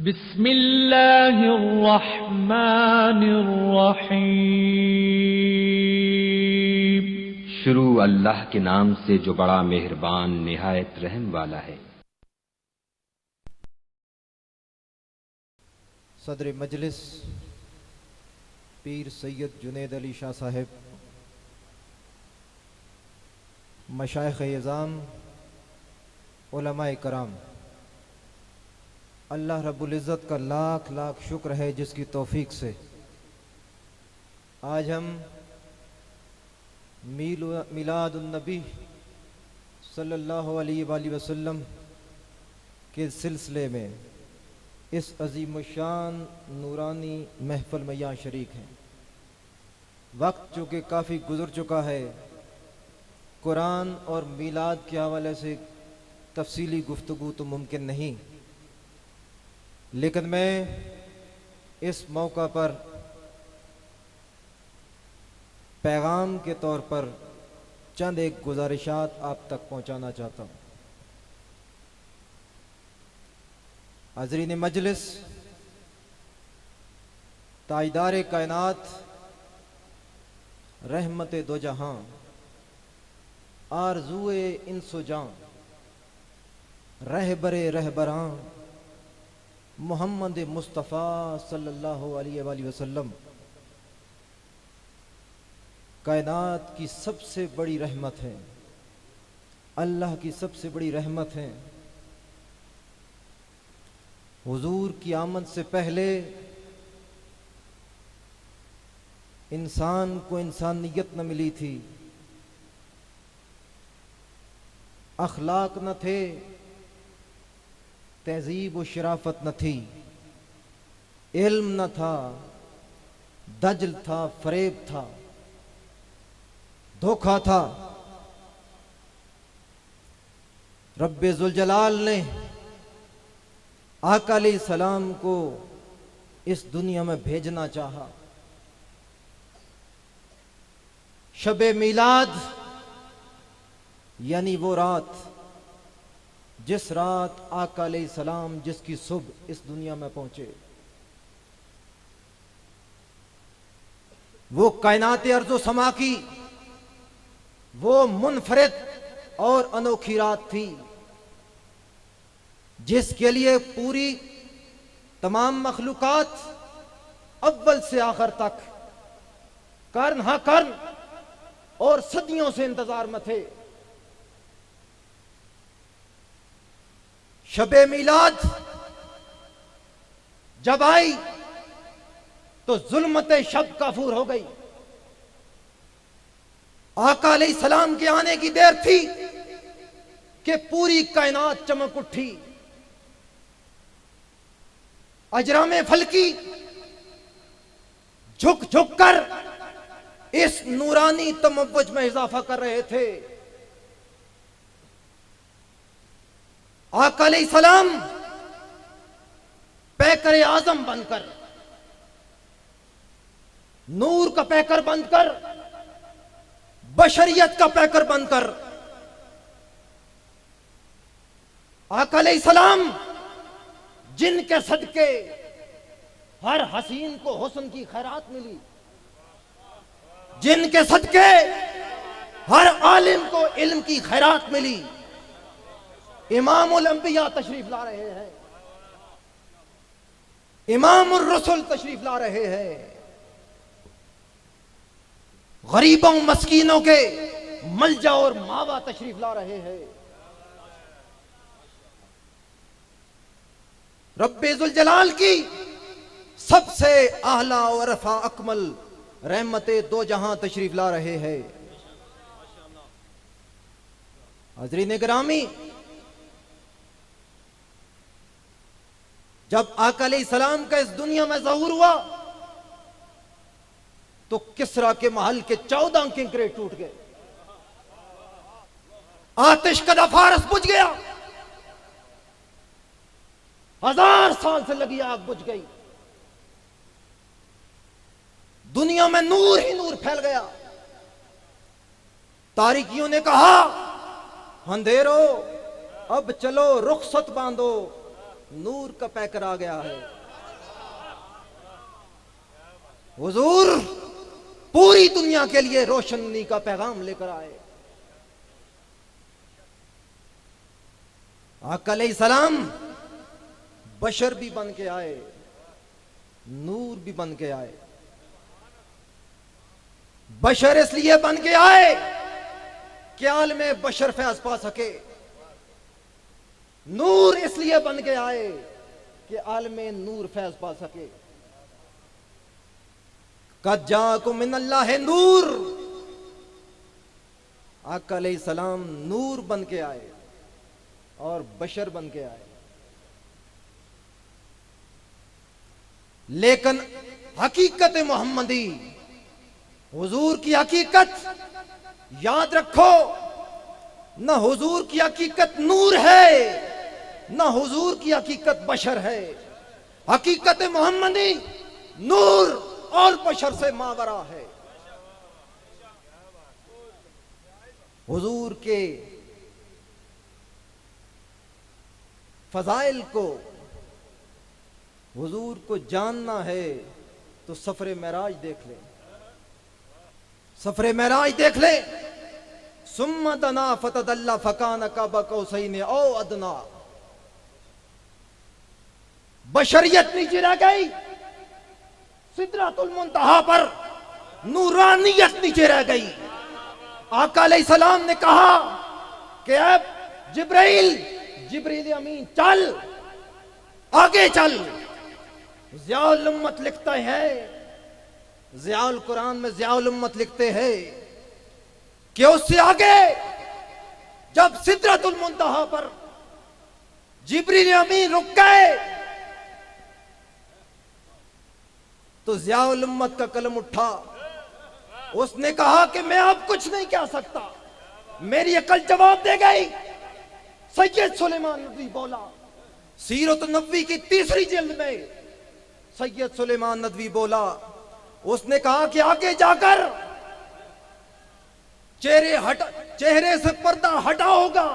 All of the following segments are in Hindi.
बिस्मिल्लाहिर्रहमानिर्रहीम। शुरू अल्लाह के नाम से जो बड़ा मेहरबान निहायत रहम वाला है। सदर मजलिस पीर सैयद जुनेद अली शाह साहब, मशाइख एज़ाम, उलमाए कराम, अल्लाह रब्बुल इज़्ज़त का लाख लाख शुक्र है जिसकी तौफीक से आज हम मिलादुन्नबी सल्लल्लाहु अलैहि वसल्लम के सिलसिले में इस अज़ीमुश्शान नूरानी महफ़िल में यहाँ शरीक हैं। वक्त चूँकि काफ़ी गुज़र चुका है, कुरान और मीलाद के हवाले से तफसीली गुफ्तगू तो मुमकिन नहीं, लेकिन मैं इस मौका पर पैगाम के तौर पर चंद एक गुजारिशात आप तक पहुँचाना चाहता हूँ। हाज़रीन मजलिस, ताजदार कायनात, रहमत दो जहां, आरज़ुए इंसो जां, रहबरे रहबरां, मोहम्मद मुस्तफ़ा सल्लल्लाहु अलैहि वसल्लम कायनात की सबसे बड़ी रहमत है, अल्लाह की सबसे बड़ी रहमत है। हुजूर की आमद से पहले इंसान को इंसानियत न मिली थी, अखलाक न थे, तहजीब व शराफत न थी, इल्म न था, दजल था, फरेब था, धोखा था। रब्बे ज़ुल जलाल ने आका अलैहिस्सलाम को इस दुनिया में भेजना चाहा। शबे मीलाद यानी वो रात जिस रात आका अलैहिस्सलाम जिसकी सुबह इस दुनिया में पहुंचे, वो कायनात अर्ज़ो समा की वो मुनफरिद और अनोखी रात थी, जिसके लिए पूरी तमाम मखलूकात अव्वल से आखिर तक कर्न हा कर्न और सदियों से इंतजार में थे। शबे मीलाद जब आई तो जुल्मत शब काफूर हो गई। आका अलैहिस्सलाम के आने की देर थी कि पूरी कायनात चमक उठी। अजरामे फलकी झुक झुक कर इस नूरानी तमव्वुज में इजाफा कर रहे थे। आका अलैहिस्सलाम पैकर आजम बनकर, नूर का पैकर बनकर, बशरियत का पैकर बनकर, आका अलैहिस्सलाम जिनके सदके हर हसीन को हुस्न की खैरात मिली, जिनके सदके हर आलिम को इल्म की खैरात मिली, इमामुल अंबिया तशरीफ ला रहे हैं, इमामुर रसूल तशरीफ ला रहे हैं, गरीबों मस्कीनों के मलजा और मावा तशरीफ ला रहे हैं। रब्बे ज़ुल जलाल की सबसे आला और रफा अकमल रहमते दो जहां तशरीफ ला रहे हैं। हाज़रीन गिरामी, जब आका अलैहिस्सलाम का इस दुनिया में ज़हूर हुआ तो किसरा के महल के 14 किंकरे टूट गए, आतिश कदा फारस बुझ गया, 1000 साल से लगी आग बुझ गई, दुनिया में नूर ही नूर फैल गया। तारिकियों ने कहा, अंधेरो अब चलो रुखसत बांधो, नूर का पैकर आ गया है। हुजूर पूरी दुनिया के लिए रोशनी का पैगाम लेकर आए। आका अलैहिस्सलाम बशर भी बन के आए, नूर भी बन के आए। बशर इसलिए बन के आए कि आलमे बशर फैज पा सके, नूर इसलिए बन के आए कि आलमे नूर फैज पा सके। कद जाकुम मिनल्लाहि नूर, आका अलैहिस्सलाम नूर बन के आए और बशर बन के आए। लेकिन हकीकत मोहम्मदी, हुजूर की हकीकत याद रखो, न हुजूर की हकीकत नूर है न हुजूर की हकीकत बशर है। हकीकत मोहम्मदी नूर और बशर से मावरा है। हुजूर के फजाइल को, हुजूर को जानना है तो सफरे मेराज देख ले, सफरे मेराज देख ले। सुम्मा दना फतदल्ला फकान काबा कौसैन औ अदना। बशरियत नीचे रह गई, सिदरतुल मुंतहा पर नूरानियत नीचे रह गई। आका अलैहिस्सलाम ने कहा कि अब जिब्रील अमीन चल, आगे चल। ज़ियाउल उम्मत लिखता है, ज़ियाउल कुरान में ज़ियाउल उम्मत लिखते हैं कि उससे आगे जब सिदरतुल मुंतहा पर जिब्रील अमीन रुक गए तो ज़ियाउल उम्मत का कलम उठा। उसने कहा कि मैं अब कुछ नहीं कह सकता, मेरी अकल जवाब दे गई। सैयद सुलेमान नदवी बोला, सीरत नबवी की 3री जिल्द में सैयद सुलेमान नदवी बोला, उसने कहा कि आगे जाकर चेहरे से पर्दा हटा होगा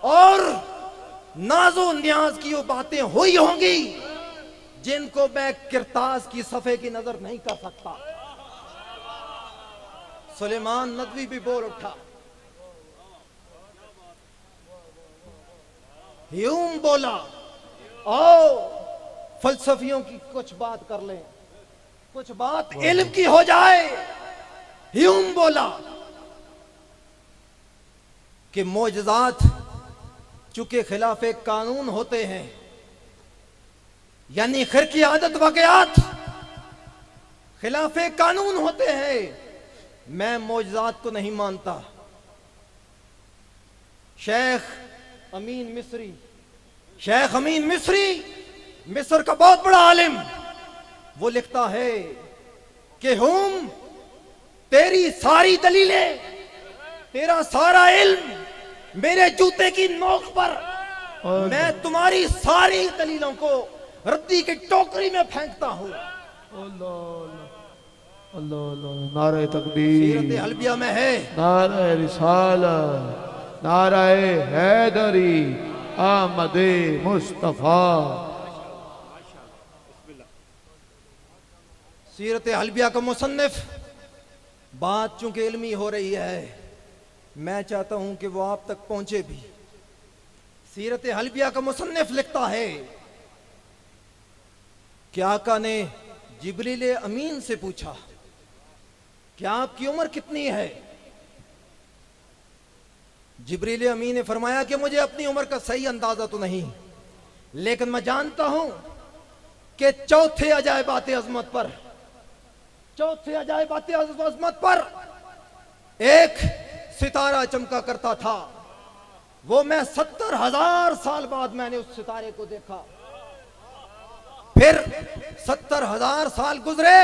और नाजो न्याज की वो बातें हुई होंगी जिनको मैं किरतास की सफे की नजर नहीं कर सकता। सुलेमान नदवी भी बोल उठा। ह्यूम बोला, आओ फलसफियों की कुछ बात कर लें, कुछ बात इल्म की हो जाए। ह्यूम बोला कि मोजज़ात चूंकि खिलाफे कानून होते हैं, यानी खिरकी आदत वाक़यात खिलाफे कानून होते हैं, मैं मोजज़ात को नहीं मानता। शेख अमीन मिस्री मिस्र का बहुत बड़ा आलिम, वो लिखता है कि हम तेरी सारी दलीलें, तेरा सारा इल्म मेरे जूते की नोक पर, मैं तुम्हारी सारी दलीलों को रद्दी की टोकरी में फेंकता हूं। नारे तकबीर, सीरत हल्बिया में है, नारे रिसालत, नारे हैदरी, आमदे मुस्तफा। सीरत हल्बिया का मुसन्निफ, बात चूंकि इल्मी हो रही है, मैं चाहता हूं कि वो आप तक पहुंचे भी। सीरत हल्बिया का मुसन्निफ लिखता है कि आका ने जिब्रील अमीन से पूछा कि आपकी उम्र कितनी है। जिब्रील अमीन ने फरमाया कि मुझे अपनी उम्र का सही अंदाजा तो नहीं, लेकिन मैं जानता हूं कि चौथे अजायबात अजमत पर एक सितारा चमका करता था। वो मैं 70,000 साल बाद मैंने उस सितारे को देखा। फिर 70,000 साल गुजरे,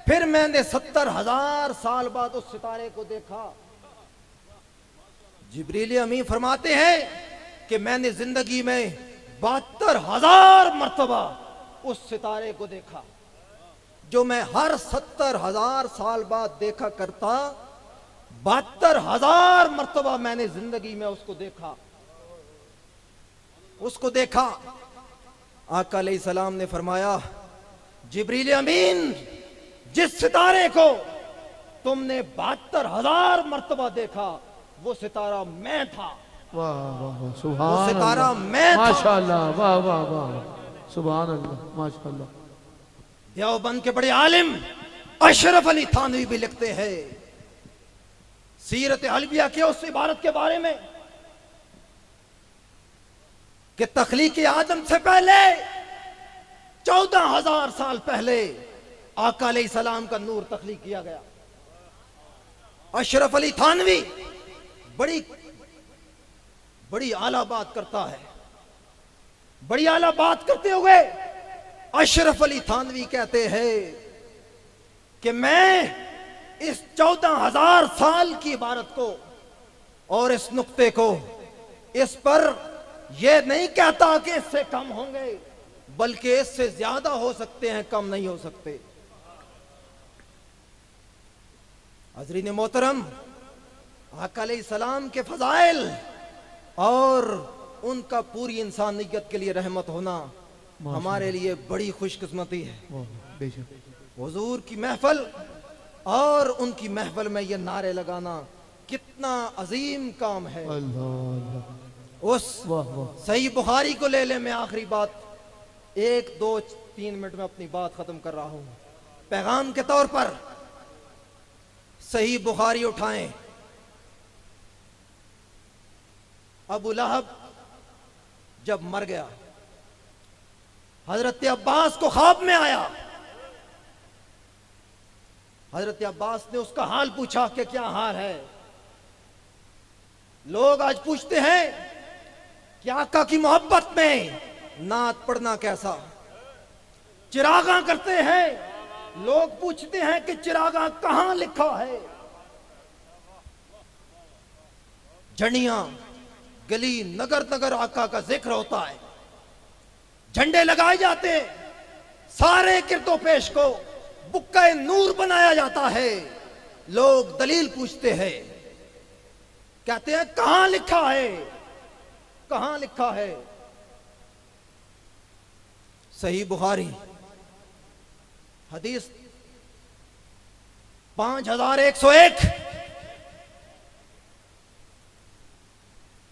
फिर मैंने 70,000 साल बाद उस सितारे को देखा। जिब्रील अमीन फरमाते हैं कि मैंने जिंदगी में 72,000 मर्तबा उस सितारे को देखा, जो मैं हर 70,000 साल बाद देखा करता। 72,000 मर्तबा मैंने जिंदगी में उसको देखा। आका अलैहिस्सलाम ने फरमाया, जिब्रील अमीन, जिस सितारे को तुमने 72,000 मर्तबा देखा, वो सितारा मैं था। वाह वाह वाह, वो सुभान सितारा अल्लाह, मैं था। माशाअल्लाह, वाह वाह वाह, सुभान अल्लाह, माशाअल्लाह। देवबंद के बड़े आलिम अशरफ अली थानवी भी लिखते हैं सीरत हलबिया के उस इबारत के बारे में कि तखलीक आदम से पहले 14,000 साल पहले आका अलैहिस्सलाम का नूर तखलीक किया गया। अशरफ अली थानवी बड़ी बड़ी आला बात करता है। बड़ी आला बात करते हुए अशरफ अली थानवी कहते हैं कि मैं इस 14,000 साल की इबारत को और इस नुक्ते को, इस पर यह नहीं कहता कि इससे कम होंगे, बल्कि इससे ज्यादा हो सकते हैं, कम नहीं हो सकते। हज़रीन मोहतरम, आका अलैहिस्सलाम के फजाइल और उनका पूरी इंसानियत के लिए रहमत होना हमारे लिए बड़ी खुशकिस्मती है। वाह, बेशक। हुजूर की महफल और उनकी महफल में ये नारे लगाना कितना अजीम काम है। अल्लाह अल्लाह, उस वाह वाह, सही बुखारी को ले ले। मैं आखिरी बात 1, 2, 3 मिनट में अपनी बात खत्म कर रहा हूं। पैगाम के तौर पर सही बुखारी उठाएं। अबू लहब जब मर गया, हजरत अब्बास को ख्वाब में आया। हजरत अब्बास ने उसका हाल पूछा कि क्या हाल है। लोग आज पूछते हैं कि आका की मोहब्बत में नात पढ़ना कैसा। चिरागा करते हैं, लोग पूछते हैं कि चिरागा कहां लिखा है। झंडियां गली नगर नगर आका का जिक्र होता है, झंडे लगाए जाते हैं, सारे किरतो पेश को बुक्का नूर बनाया जाता है। लोग दलील पूछते हैं, कहते हैं कहां लिखा है, कहां लिखा है। सही बुखारी हदीस 5101।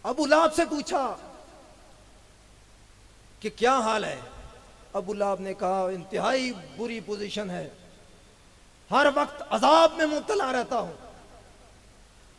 अबू लाब से पूछा कि क्या हाल है। अबू लाब ने कहा इंतहाई बुरी पोजीशन है, हर वक्त अजाब में मुब्तला रहता हूं,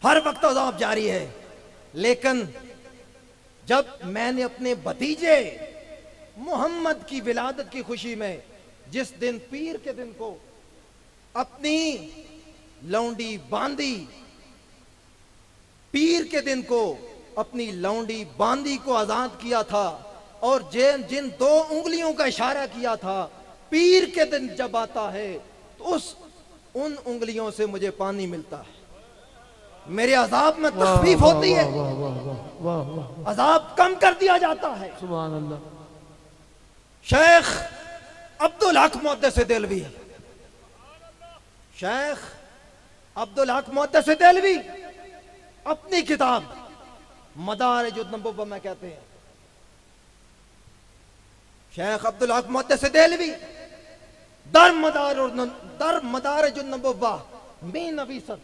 हर वक्त अजाब जारी है। लेकिन जब मैंने अपने भतीजे मोहम्मद की विलादत की खुशी में, जिस दिन पीर के दिन को अपनी लौंडी बांदी, पीर के दिन को अपनी लौंडी बांदी को आजाद किया था और जिन 2 उंगलियों का इशारा किया था, पीर के दिन जब आता है तो उन उंगलियों से मुझे पानी मिलता है, मेरे अजाब में तखफीफ होती है, वाह वाह वाह वाह वाह, अजाब कम कर दिया जाता है। सुभान अल्लाह। शेख अब्दुल हक मुहद्दिस देलवी, शेख अब्दुल हक मुहद्दिस देलवी अपनी किताब मदारिजुन नबुव्वा में कहते हैं, शेख अब्दुल हक मुहद्दिस देलवी दर मदारिजुन नबुव्वा में नवीसत,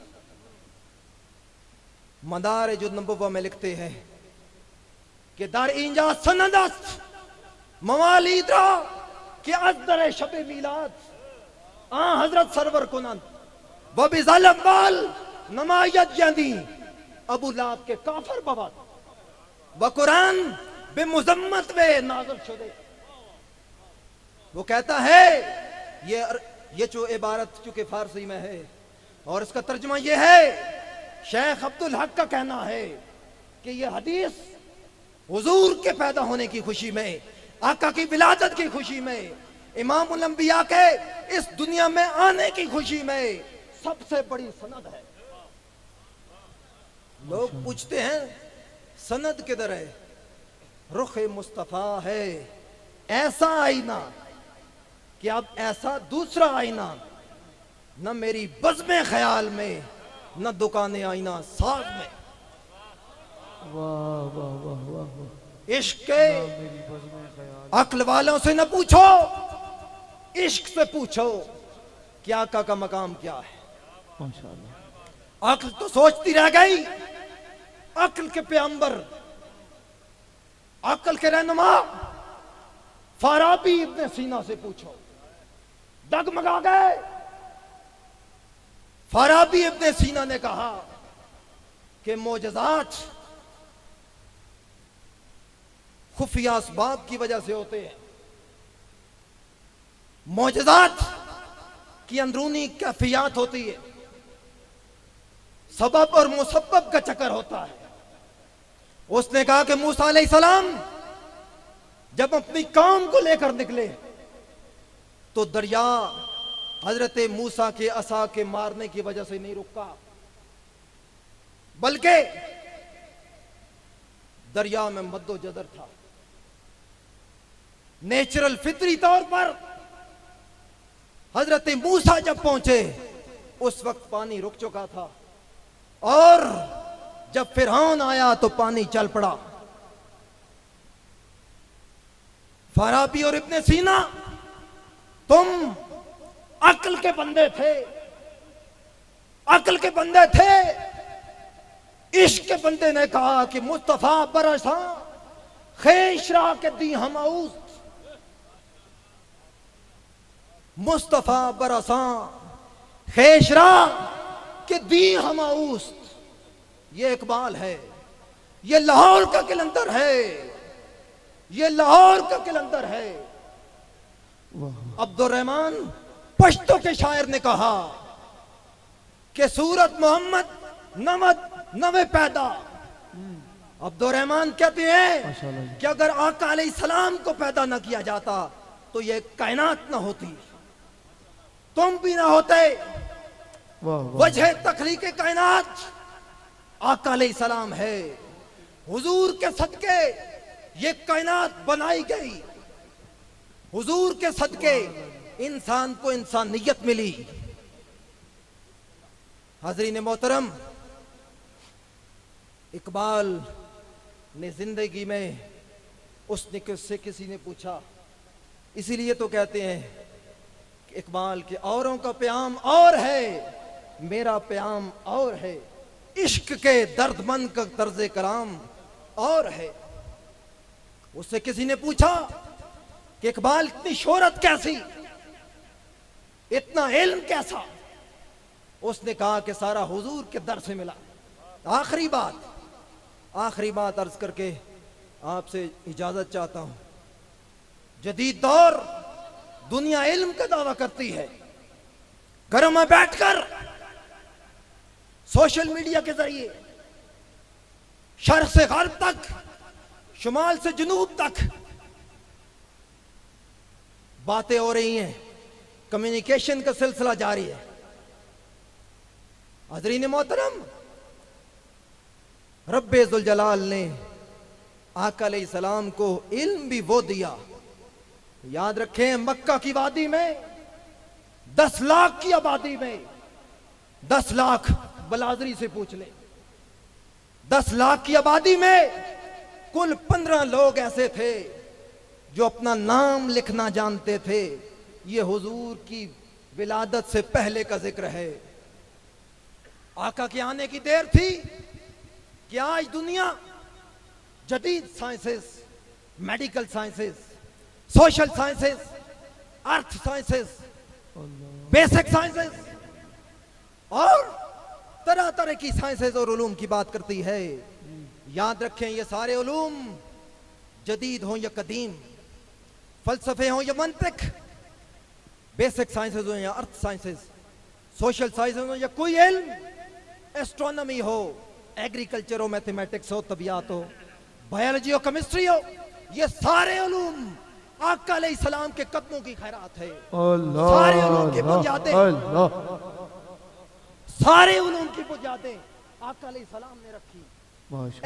मदारिजुन नबुव्वा में लिखते हैं कि दर इंजा सनदस्त मवालिद्रा कि अज़दर शब मिलाद हजरत सरवर कुनन वबिज़लबाल नमायत जंदी अबू लाब के काफर बवाद व कुरान बेमुजम्मत वे नाज़िल शुदे। वो कहता है, ये जो इबारत चूंकि फारसी में है और इसका तर्जुमा ये है, शेख अब्दुल हक का कहना है कि ये हदीस हुजूर के पैदा होने की खुशी में, आका की विलादत की खुशी में, इमामुल अंबिया के इस दुनिया में आने की खुशी में सबसे बड़ी सनद है। लोग पूछते हैं सनद किधर है। रुख मुस्तफा है ऐसा आईना कि अब ऐसा दूसरा आईना न मेरी बज़्म ख्याल में, न दुकान आईना साज में। वाह वाह वाह वाह वाह, इश्क के अक्ल वालों से न पूछो, इश्क से पूछो कि आका का मकाम क्या है। माशाअल्लाह। अक्ल तो सोचती रह गई, अक्ल के पैगंबर, अक्ल के रहनुमा फाराबी इब्ने सीना से पूछो, डगमगा गए। फाराबी इब्ने सीना ने कहा कि मोजज़ात खुफिया असबाब की वजह से होते हैं, मोजज़ात की अंदरूनी कैफियत होती है, सबब और मुसब्बब का चक्कर होता है। उसने कहा कि मूसा अलैहिस्सलाम जब अपनी कौम को लेकर निकले तो दरिया हजरत मूसा के असा के मारने की वजह से नहीं रुका, बल्कि दरिया में मद्दोजदर था। नेचुरल फितरी तौर पर हजरत मूसा जब पहुंचे उस वक्त पानी रुक चुका था, और जब फिरौन आया तो पानी चल पड़ा। फराबी और इब्ने सीना, तुम अक्ल के बंदे थे, अक्ल के बंदे थे। इश्क के बंदे ने कहा कि मुस्तफा बरसा खेशरा के दी हमऊस, मुस्तफा बरसा खेशरा के दी हमऊस। ये इकबाल है, ये लाहौर का कलंदर है, ये लाहौर का कलंदर है। अब्दुर्रहमान पश्तो के शायर ने कहा कि सूरत मोहम्मद नमद नवे पैदा। अब्दुर्रहमान कहते हैं कि अगर आका अलैहिस्सलाम को पैदा ना किया जाता तो ये कायनात ना होती, तुम भी ना होते। वजह तखलीक कायनात आका अलैहिस्सलाम है। हुजूर के सदके ये कायनात बनाई गई, हुजूर के सदके इंसान को इंसानियत मिली। हाज़रीन मोहतरम, इकबाल ने जिंदगी में उसने से किसी ने पूछा, इसीलिए तो कहते हैं कि इकबाल के औरों का प्याम और है, मेरा प्याम और है। इश्क के दर्दमंद का तर्ज कलाम और है। उससे किसी ने पूछा कि इकबाल इतनी शोहरत कैसी, इतना इल्म कैसा? उसने कहा कि सारा हुजूर के दर से मिला। आखिरी बात अर्ज करके आपसे इजाजत चाहता हूं। जदीद दौर दुनिया इल्म का दावा करती है, घरों में बैठकर सोशल मीडिया के जरिए शर्क से गर्ब तक, शुमाल से जुनूब तक बातें हो रही हैं, कम्युनिकेशन का सिलसिला जारी है। हज़रीन मोहतरम, रब्बे ज़ुल जलाल ने आका अलैहिस्सलाम को इल्म भी वो दिया। याद रखें, मक्का की वादी में 10 लाख की आबादी में 10 लाख, बलादरी से पूछ ले, 10 लाख की आबादी में कुल 15 लोग ऐसे थे जो अपना नाम लिखना जानते थे। ये हुजूर की विलादत से पहले का जिक्र है। आका के आने की देर थी कि आज दुनिया जदीद sciences, medical sciences, social sciences, अर्थ साइंसेस, बेसिक साइंसेस और तरह तरह की साइंसेस और उलूम की बात करती है। याद रखें, ये सारे उलूम जदीद हो या कदीम, फलसफे हो या मंतिक, बेसिक साइंसेस हो या अर्थ साइंसेस, सोशल साइंसेस हो या कोई इल्म, एस्ट्रोनॉमी हो, एग्रीकल्चर हो, मैथमेटिक्स हो, तबियात हो, बायोलॉजी हो, केमिस्ट्री हो, ये सारे उलूम आका अलैहिस्सलाम के कदमों की खैरात है। सारे उलूम की बुनियादें, सारे उलूम की बुनियादें आका अलैहिस्सलाम ने रखी।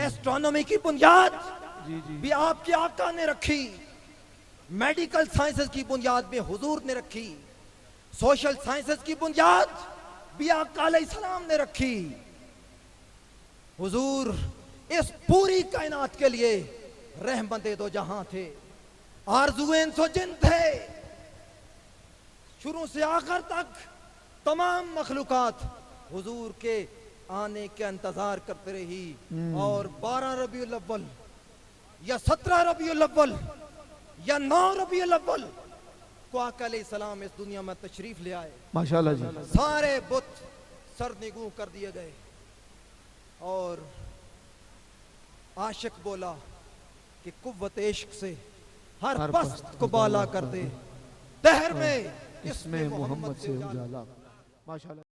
एस्ट्रोनॉमी की बुनियाद भी आपके आका ने रखी, मेडिकल साइंसेस की बुनियाद भी हुजूर ने रखी, सोशल साइंसेस की बुनियाद भी आका अलैहिस्सलाम ने रखी। हुजूर इस पूरी कायनात के लिए रहमते दो जहां थे, आरज़ुए इंसो जिन थे। शुरू से आखिर तक तमाम मखलूकात हुजूर के आने के इंतजार करते रही। और 12 रबीउल अव्वल या 17 रबीउल अव्वल या 9 रबीउल अव्वल को आका अलैहिस्सलाम इस दुनिया में तशरीफ ले आए। माशाल्लाह जी। सारे बुत सरनिगू कर दिए गए और आशिक बोला कि कुव्वत इश्क से हर पस्त को बाला कर दे, दहर में इसमें मोहम्मद से उजाला। माशाल्लाह।